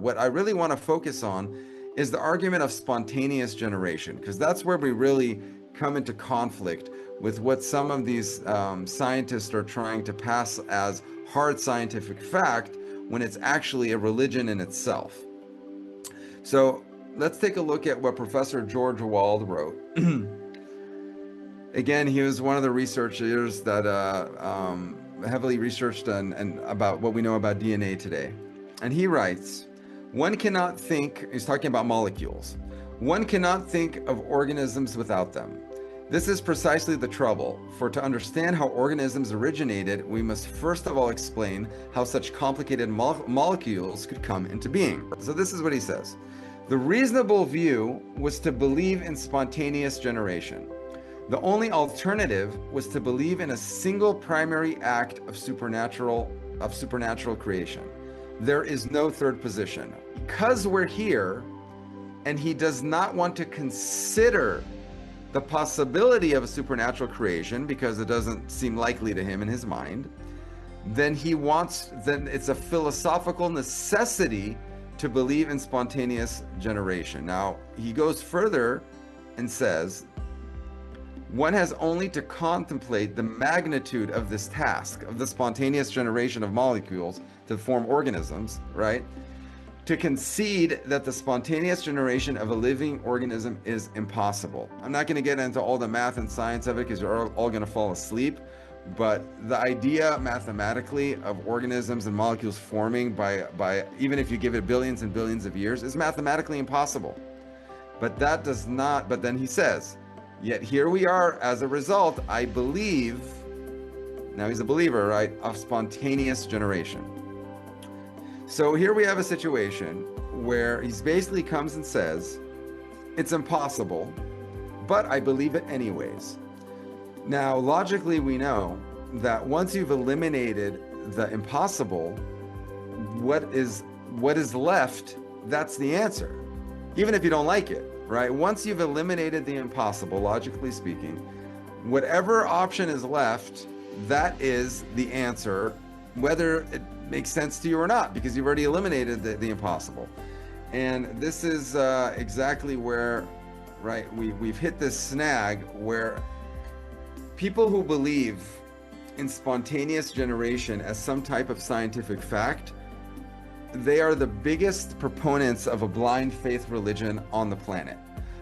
What I really want to focus on is the argument of spontaneous generation, because that's where we really come into conflict with what some of these scientists are trying to pass as hard scientific fact when it's actually a religion in itself. So let's take a look at what Professor George Wald wrote. Again, he was one of the researchers that heavily researched and about what we know about DNA today. And he writes, one cannot think, he's talking about molecules, one cannot think of organisms without them. This is precisely the trouble, for to understand how organisms originated, we must first of all explain how such complicated molecules could come into being. So this is what he says. The reasonable view was to believe in spontaneous generation. The only alternative was to believe in a single primary act of supernatural creation. There is no third position. Because we're here, and he does not want to consider the possibility of a supernatural creation because it doesn't seem likely to him in his mind, then it's a philosophical necessity to believe in spontaneous generation. Now, he goes further and says, one has only to contemplate the magnitude of this task, of the spontaneous generation of molecules to form organisms, right? To concede that the spontaneous generation of a living organism is impossible. I'm not going to get into all the math and science of it because you're all going to fall asleep, but the idea mathematically of organisms and molecules forming by even if you give it billions and billions of years is mathematically impossible. But that does not, but then he says, yet here we are as a result, I believe, now he's a believer, right, of spontaneous generation. So here we have a situation where he basically comes and says, it's impossible, but I believe it anyways. Now, logically, we know that once you've eliminated the impossible, what is left, that's the answer, even if you don't like it, right? Once you've eliminated the impossible, logically speaking, whatever option is left, that is the answer, whether it makes sense to you or not, because you've already eliminated the impossible. And this is exactly where, right, we've hit this snag where people who believe in spontaneous generation as some type of scientific fact, they are the biggest proponents of a blind faith religion on the planet.